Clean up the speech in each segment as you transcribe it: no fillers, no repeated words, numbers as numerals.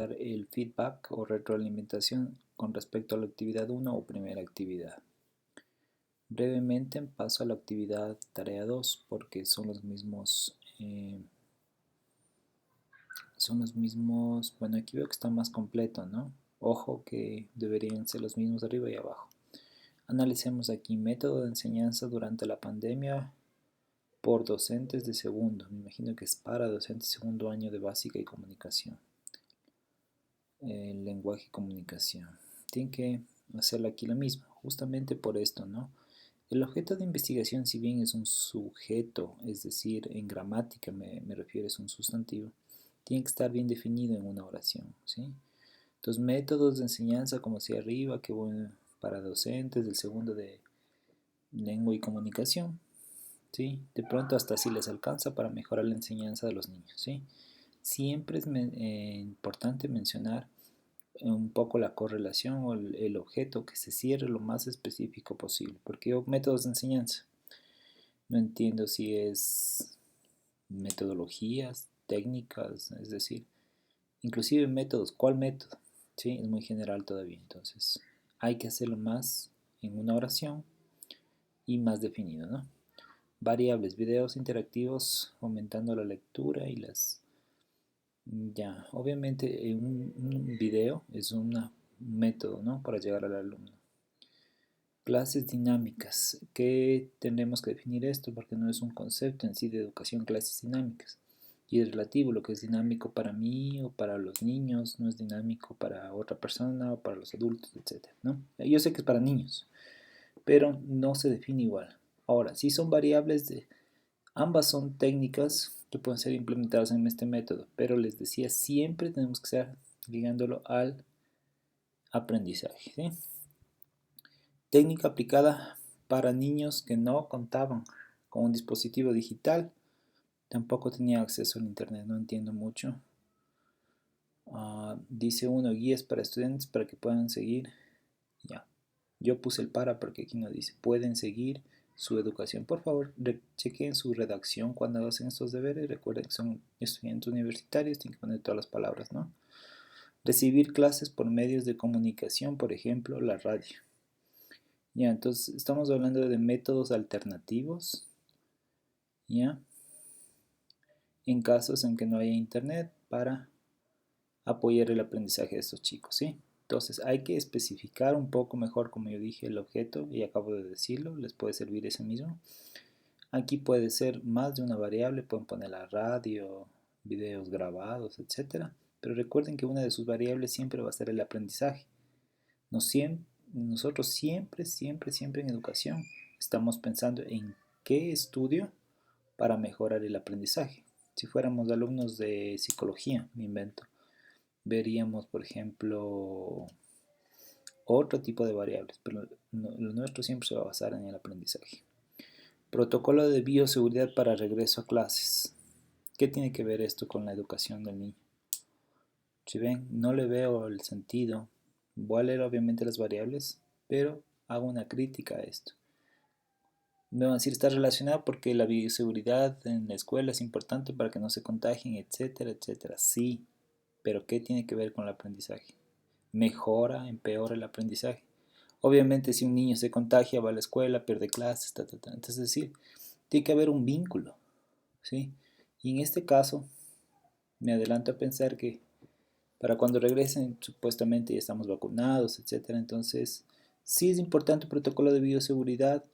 dar el feedback o retroalimentación con respecto a la actividad 1 o primera actividad. Brevemente paso a la actividad tarea 2 porque bueno, aquí veo que está más completo, ¿no? Ojo que deberían ser los mismos arriba y abajo. Analicemos aquí método de enseñanza durante la pandemia por docentes de segundo. Me imagino que es para docentes de segundo año de básica y comunicación. El lenguaje y comunicación. Tienen que hacerlo aquí lo mismo, justamente por esto, ¿no? El objeto de investigación, si bien es un sujeto, es decir, en gramática me refiero, es un sustantivo, tiene que estar bien definido en una oración, ¿sí? Entonces, métodos de enseñanza, como decía arriba, que bueno, para docentes del segundo de lengua y comunicación, ¿sí? De pronto hasta así les alcanza para mejorar la enseñanza de los niños, ¿sí? Siempre es importante mencionar un poco la correlación o el objeto que se cierre lo más específico posible. Porque yo, métodos de enseñanza, no entiendo si es metodologías, técnicas, es decir, inclusive métodos, ¿cuál método? ¿Sí? Es muy general todavía, entonces hay que hacerlo más en una oración y más definido, ¿no? Variables, videos interactivos aumentando la lectura y las... Ya, obviamente un video es un método, ¿no? Para llegar al alumno. Clases dinámicas. ¿Qué tenemos que definir esto? Porque no es un concepto en sí de educación, clases dinámicas. Y es relativo, lo que es dinámico para mí o para los niños, no es dinámico para otra persona o para los adultos, etcétera, ¿no? Yo sé que es para niños, pero no se define igual. Ahora, si son variables ambas son técnicas que pueden ser implementadas en este método, pero les decía, siempre tenemos que estar ligándolo al aprendizaje, ¿sí? Técnica aplicada para niños que no contaban con un dispositivo digital, tampoco tenía acceso al internet, no entiendo mucho. Dice uno, guías para estudiantes para que puedan seguir. Ya, yo puse el para porque aquí no dice, pueden seguir su educación. Por favor, chequen su redacción cuando hacen estos deberes. Recuerden que son estudiantes universitarios, tienen que poner todas las palabras, ¿no? Recibir clases por medios de comunicación, por ejemplo, la radio. Ya, entonces estamos hablando de métodos alternativos, ¿ya? En casos en que no haya internet para apoyar el aprendizaje de estos chicos, ¿sí? Entonces hay que especificar un poco mejor, como yo dije, el objeto y acabo de decirlo, les puede servir ese mismo. Aquí puede ser más de una variable, pueden poner la radio, videos grabados, etcétera. Pero recuerden que una de sus variables siempre va a ser el aprendizaje. Nosotros siempre en educación estamos pensando en qué estudio para mejorar el aprendizaje. Si fuéramos alumnos de psicología, me invento, veríamos, por ejemplo, otro tipo de variables, pero lo nuestro siempre se va a basar en el aprendizaje. Protocolo de bioseguridad para regreso a clases. ¿Qué tiene que ver esto con la educación del niño? Si ven, no le veo el sentido. Voy a leer obviamente las variables, pero hago una crítica a esto. Me van a decir, está relacionado porque la bioseguridad en la escuela es importante para que no se contagien, etcétera, etcétera. Sí, pero ¿qué tiene que ver con el aprendizaje? ¿Mejora, empeora el aprendizaje? Obviamente si un niño se contagia, va a la escuela, pierde clases, Entonces, es decir, tiene que haber un vínculo, ¿sí? Y en este caso, me adelanto a pensar que para cuando regresen, supuestamente ya estamos vacunados, etcétera. Entonces, sí es importante el protocolo de bioseguridad.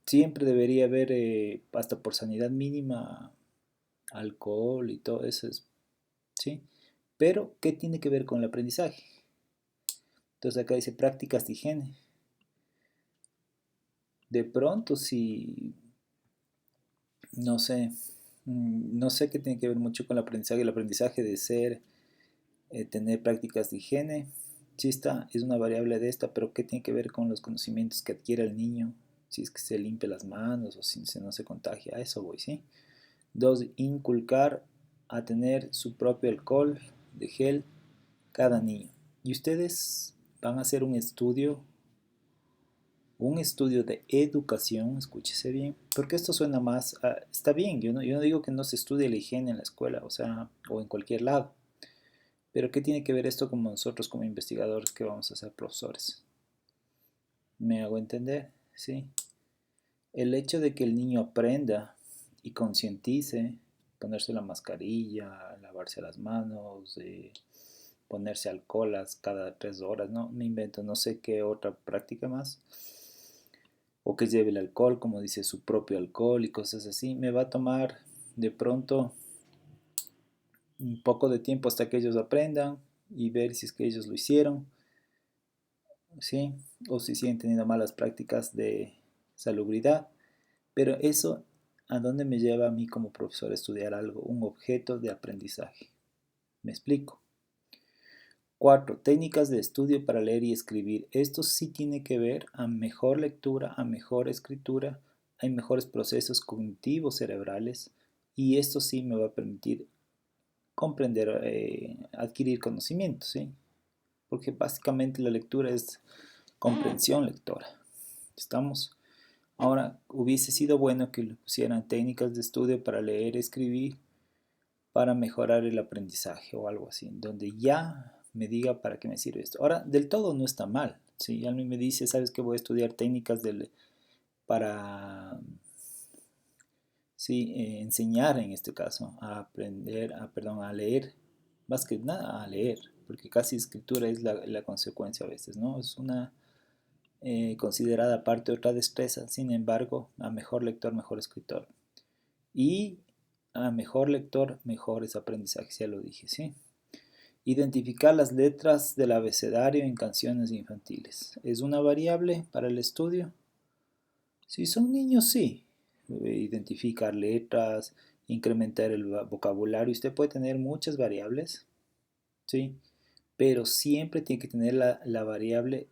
Siempre debería haber, hasta por sanidad mínima, alcohol y todo eso, ¿sí? Pero, ¿qué tiene que ver con el aprendizaje? Entonces acá dice prácticas de higiene. De pronto, si, no sé, no sé qué tiene que ver mucho con el aprendizaje de ser, tener prácticas de higiene. Sí está, es una variable de esta, pero ¿qué tiene que ver con los conocimientos que adquiere el niño? Si es que se limpia las manos o si no se contagia, a eso voy, ¿sí? Dos, inculcar a tener su propio alcohol de gel cada niño. Y ustedes van a hacer un estudio de educación, escúchese bien, porque esto suena más, está bien, yo no digo que no se estudie la higiene en la escuela, o sea, o en cualquier lado, Pero ¿qué tiene que ver esto con nosotros como investigadores que vamos a ser profesores? ¿Me hago entender? Sí. El hecho de que el niño aprenda y concientice, ponerse la mascarilla, lavarse las manos, ponerse alcohol cada 3 horas, no me invento, no sé qué otra práctica más, o que lleve el alcohol, como dice, su propio alcohol y cosas así, me va a tomar de pronto un poco de tiempo hasta que ellos aprendan y ver si es que ellos lo hicieron, ¿sí? O si siguen teniendo malas prácticas de salubridad. Pero eso, ¿a dónde me lleva a mí como profesor a estudiar algo? Un objeto de aprendizaje. ¿Me explico? 4. Técnicas de estudio para leer y escribir. Esto sí tiene que ver a mejor lectura, a mejor escritura, hay mejores procesos cognitivos cerebrales y esto sí me va a permitir comprender, adquirir conocimiento, ¿sí? Porque básicamente la lectura es comprensión lectora. ¿Estamos? Ahora, hubiese sido bueno que le pusieran técnicas de estudio para leer, escribir, para mejorar el aprendizaje o algo así, donde ya me diga para qué me sirve esto. Ahora, del todo no está mal. Si alguien me dice, ¿sabes qué? Voy a estudiar técnicas para sí, enseñar en este caso, a aprender, perdón, a leer, más que nada a leer, porque casi escritura es la consecuencia a veces, ¿no? Es una considerada parte de otra destreza, sin embargo, a mejor lector, mejor escritor. Y a mejor lector, mejores aprendizajes, ya lo dije, ¿sí? Identificar las letras del abecedario en canciones infantiles. ¿Es una variable para el estudio? Si son niños, sí. Identificar letras, incrementar el vocabulario. Usted puede tener muchas variables, ¿sí? Pero siempre tiene que tener la variable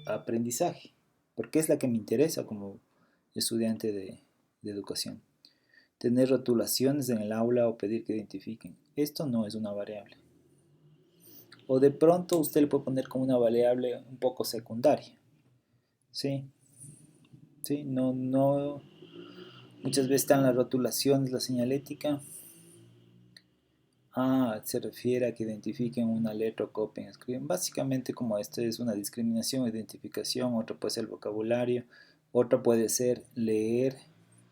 aprendizaje, porque es la que me interesa como estudiante de educación. Tener rotulaciones en el aula o pedir que identifiquen. Esto no es una variable. O de pronto usted le puede poner como una variable un poco secundaria. ¿Sí? ¿Sí? No, no. Muchas veces están las rotulaciones, la señalética. Se refiere a que identifiquen una letra o copien, escriben. Básicamente como esto es una discriminación o identificación, otra puede ser el vocabulario, otra puede ser leer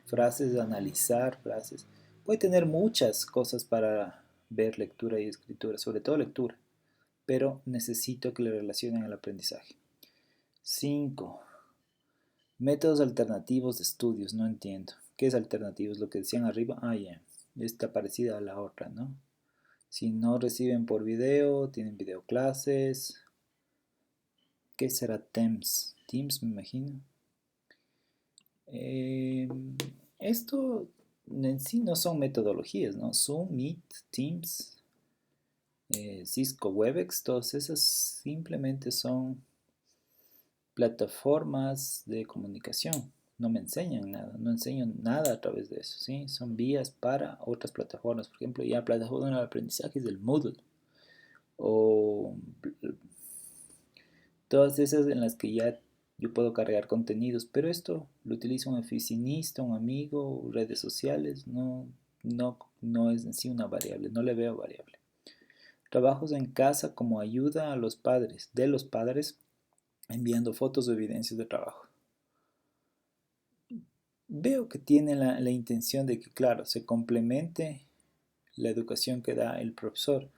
frases, analizar frases. Puede tener muchas cosas para ver lectura y escritura, sobre todo lectura, pero necesito que le relacionen al aprendizaje. 5. Métodos alternativos de estudios, no entiendo. ¿Qué es alternativos? Lo que decían arriba, ya, está parecida a la otra, ¿no? Si no reciben por video, tienen videoclases. ¿Qué será Teams? Teams, me imagino. Eh, Esto en sí no son metodologías, ¿no? Zoom, Meet, Teams, Cisco Webex, todas esas simplemente son plataformas de comunicación. No me enseñan nada, no enseño nada a través de eso, ¿sí? Son vías para otras plataformas. Por ejemplo, ya plataforma de aprendizaje es del Moodle o todas esas en las que ya yo puedo cargar contenidos, pero esto lo utiliza un oficinista, un amigo, redes sociales, no es en sí una variable, no le veo variable. Trabajos en casa como ayuda a los padres, de los padres, enviando fotos o evidencias de trabajo. Veo que tiene la intención de que, claro, se complemente la educación que da el profesor,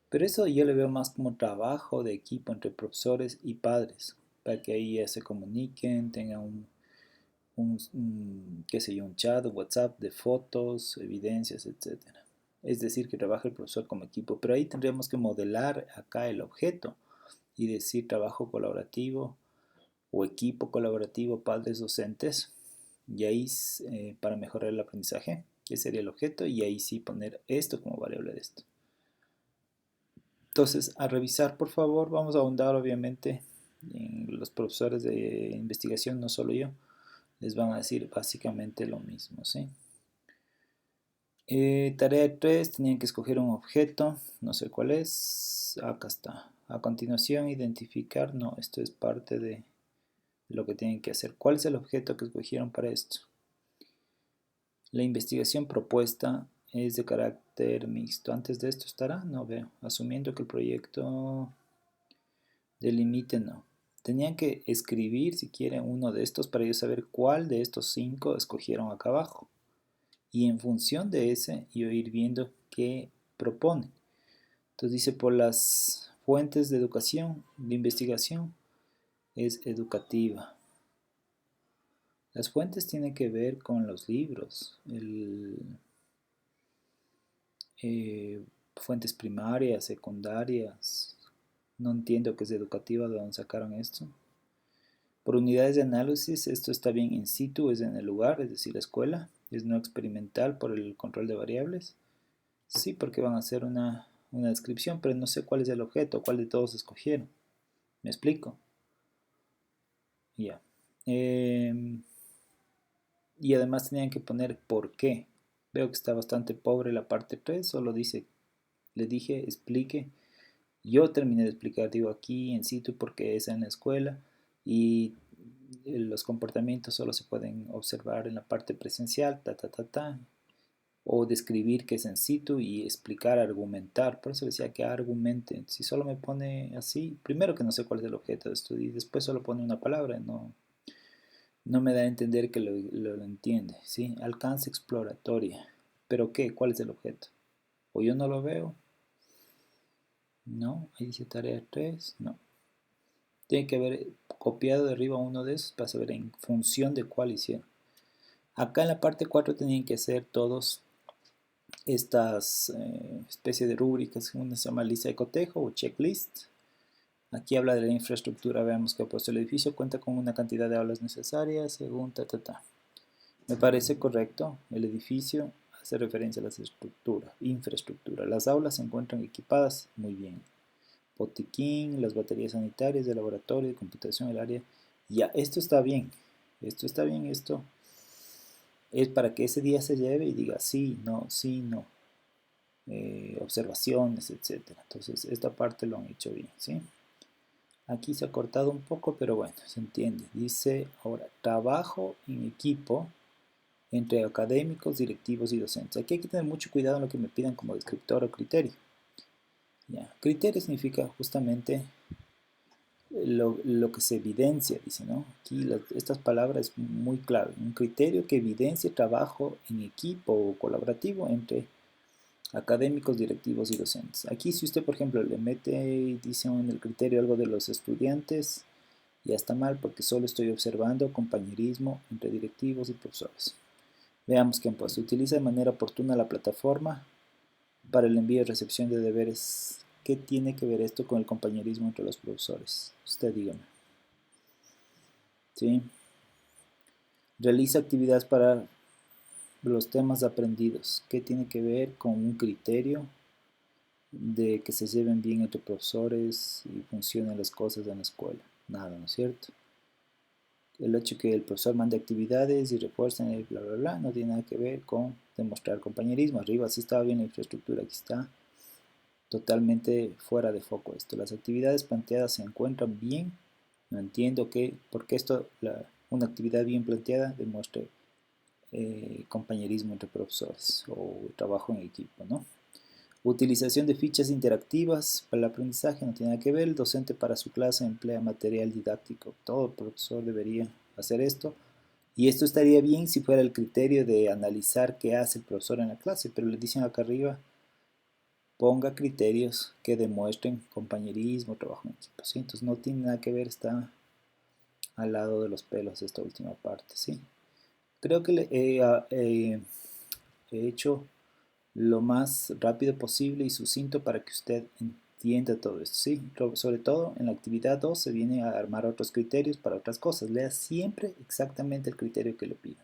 pero eso yo le veo más como trabajo de equipo entre profesores y padres, para que ahí ya se comuniquen, tengan qué sé yo, un chat, un WhatsApp de fotos, evidencias, etcétera. Es decir, que trabaja el profesor como equipo, pero ahí tendríamos que modelar acá el objeto y decir trabajo colaborativo o equipo colaborativo padres docentes, y ahí para mejorar el aprendizaje, ese sería el objeto, y ahí sí poner esto como variable de esto. Entonces, a revisar, por favor, vamos a ahondar obviamente en los profesores de investigación, no solo yo, les van a decir básicamente lo mismo, ¿sí? Tarea 3, tenían que escoger un objeto, no sé cuál es, acá está. A continuación, identificar, no, esto es parte de lo que tienen que hacer. ¿Cuál es el objeto que escogieron para esto? La investigación propuesta es de carácter mixto. Antes de esto estará, no veo. Asumiendo que el proyecto delimite, no. Tenían que escribir si quieren uno de estos para yo saber cuál de estos 5 escogieron acá abajo. Y en función de ese, yo ir viendo qué proponen. Entonces dice por las fuentes de educación, de investigación, es educativa. Las fuentes tienen que ver con los libros, fuentes primarias, secundarias. No entiendo qué es educativa, de dónde sacaron esto. Por unidades de análisis, esto está bien in situ, es en el lugar, es decir, la escuela. Es no experimental por el control de variables. Sí, porque van a hacer una descripción, pero no sé cuál es el objeto, cuál de todos escogieron. ¿Me explico? Ya. Y además tenían que poner por qué. Veo que está bastante pobre la parte 3, solo dice, le dije, explique. Yo terminé de explicar, digo aquí en situ porque es en la escuela y los comportamientos solo se pueden observar en la parte presencial, o describir que es en situ y explicar, argumentar. Por eso decía que argumenten. Si solo me pone así, primero que no sé cuál es el objeto de estudio y después solo pone una palabra, no me da a entender que lo entiende, ¿sí? Alcance exploratoria. ¿Pero qué? ¿Cuál es el objeto? ¿O yo no lo veo? No, ahí dice tarea 3, no. Tiene que haber copiado de arriba uno de esos para saber en función de cuál hicieron. Acá en la parte 4 tenían que hacer todos estas especies de rúbricas, una se llama lista de cotejo o checklist. Aquí habla de la infraestructura, veamos que pues el edificio cuenta con una cantidad de aulas necesarias según Me parece correcto, el edificio hace referencia a la infraestructura. Las aulas se encuentran equipadas muy bien. Botiquín, las baterías sanitarias de laboratorio, de computación, el área. Ya, esto está bien. Esto está bien, esto es para que ese día se lleve y diga sí, no. Observaciones, etcétera. Entonces, esta parte lo han hecho bien, ¿sí? Aquí se ha cortado un poco, pero bueno, se entiende. Dice ahora, trabajo en equipo entre académicos, directivos y docentes. Aquí hay que tener mucho cuidado en lo que me pidan como descriptor o criterio. Ya. Criterio significa justamente lo que se evidencia, dice, ¿no? Aquí estas palabras muy clave. Un criterio que evidencie trabajo en equipo o colaborativo entre académicos, directivos y docentes. Aquí si usted, por ejemplo, le mete y dice en el criterio algo de los estudiantes, ya está mal porque solo estoy observando compañerismo entre directivos y profesores. Veamos quién pues utiliza de manera oportuna la plataforma para el envío y recepción de deberes. ¿Qué tiene que ver esto con el compañerismo entre los profesores? Usted dígame. ¿Sí? Realiza actividades para los temas aprendidos. ¿Qué tiene que ver con un criterio de que se lleven bien entre profesores y funcionen las cosas en la escuela? Nada, ¿no es cierto? El hecho que el profesor mande actividades y refuercen el bla bla bla no tiene nada que ver con demostrar compañerismo. Arriba sí estaba bien la infraestructura, aquí está totalmente fuera de foco esto. Las actividades planteadas se encuentran bien. No entiendo por qué una actividad bien planteada demuestre compañerismo entre profesores o trabajo en equipo, ¿no? Utilización de fichas interactivas para el aprendizaje no tiene nada que ver. El docente para su clase emplea material didáctico. Todo profesor debería hacer esto. Y esto estaría bien si fuera el criterio de analizar qué hace el profesor en la clase, pero le dicen acá arriba, ponga criterios que demuestren compañerismo, trabajo en equipo, ¿sí? Entonces no tiene nada que ver, está al lado de los pelos esta última parte, ¿sí? Creo que he hecho lo más rápido posible y sucinto para que usted entienda todo esto, ¿sí? Sobre todo en la actividad 2 se viene a armar otros criterios para otras cosas. Lea siempre exactamente el criterio que le pidan.